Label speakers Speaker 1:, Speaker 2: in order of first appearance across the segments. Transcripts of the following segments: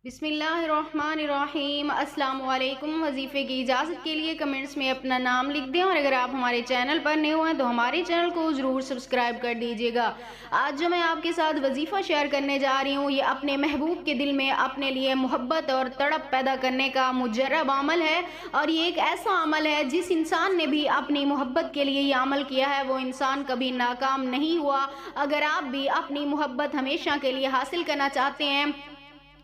Speaker 1: بسم اللہ الرحمن الرحیم۔ السلام علیکم۔ وظیفے کی اجازت کے لیے کمنٹس میں اپنا نام لکھ دیں، اور اگر آپ ہمارے چینل پر نئے ہوئے ہیں تو ہمارے چینل کو ضرور سبسکرائب کر دیجیے گا۔ آج جو میں آپ کے ساتھ وظیفہ شیئر کرنے جا رہی ہوں، یہ اپنے محبوب کے دل میں اپنے لیے محبت اور تڑپ پیدا کرنے کا مجرب عمل ہے، اور یہ ایک ایسا عمل ہے جس انسان نے بھی اپنی محبت کے لیے یہ عمل کیا ہے وہ انسان کبھی ناکام نہیں ہوا۔ اگر آپ بھی اپنی محبت ہمیشہ کے لیے حاصل کرنا چاہتے ہیں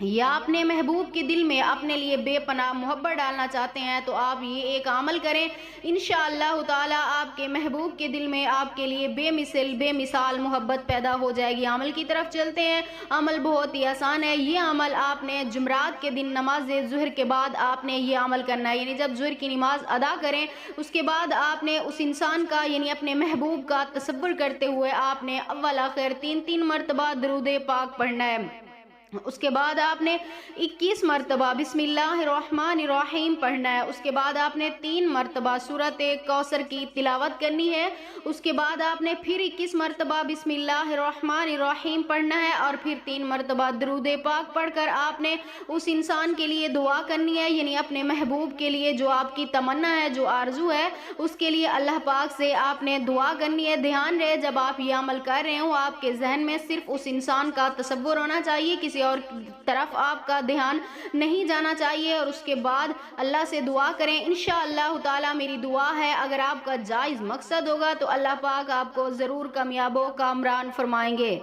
Speaker 1: یا اپنے محبوب کے دل میں اپنے لیے بے پناہ محبت ڈالنا چاہتے ہیں تو آپ یہ ایک عمل کریں، انشاءاللہ تعالی آپ کے محبوب کے دل میں آپ کے لیے بے مثال محبت پیدا ہو جائے گی۔ عمل کی طرف چلتے ہیں۔ عمل بہت ہی آسان ہے۔ یہ عمل آپ نے جمعرات کے دن نماز ظہر کے بعد آپ نے یہ عمل کرنا ہے، یعنی جب ظہر کی نماز ادا کریں اس کے بعد آپ نے اس انسان کا یعنی اپنے محبوب کا تصور کرتے ہوئے آپ نے اول آخر 3 مرتبہ درود پاک پڑھنا ہے۔ اس کے بعد آپ نے 21 مرتبہ بسم اللہ الرحمن الرحیم پڑھنا ہے۔ اس کے بعد آپ نے 3 مرتبہ سورۃ کوثر کی تلاوت کرنی ہے۔ اس کے بعد آپ نے پھر 21 مرتبہ بسم اللہ الرحمن الرحیم پڑھنا ہے، اور پھر 3 مرتبہ درود پاک پڑھ کر آپ نے اس انسان کے لیے دعا کرنی ہے، یعنی اپنے محبوب کے لیے جو آپ کی تمنا ہے، جو آرزو ہے، اس کے لیے اللہ پاک سے آپ نے دعا کرنی ہے۔ دھیان رہے جب آپ یہ عمل کر رہے ہوں آپ کے ذہن میں صرف اس انسان کا تصور ہونا چاہیے، کسی اور طرف آپ کا دھیان نہیں جانا چاہیے، اور اس کے بعد اللہ سے دعا کریں۔ انشاءاللہ تعالی میری دعا ہے اگر آپ کا جائز مقصد ہوگا تو اللہ پاک آپ کو ضرور کامیاب و کامران فرمائیں گے۔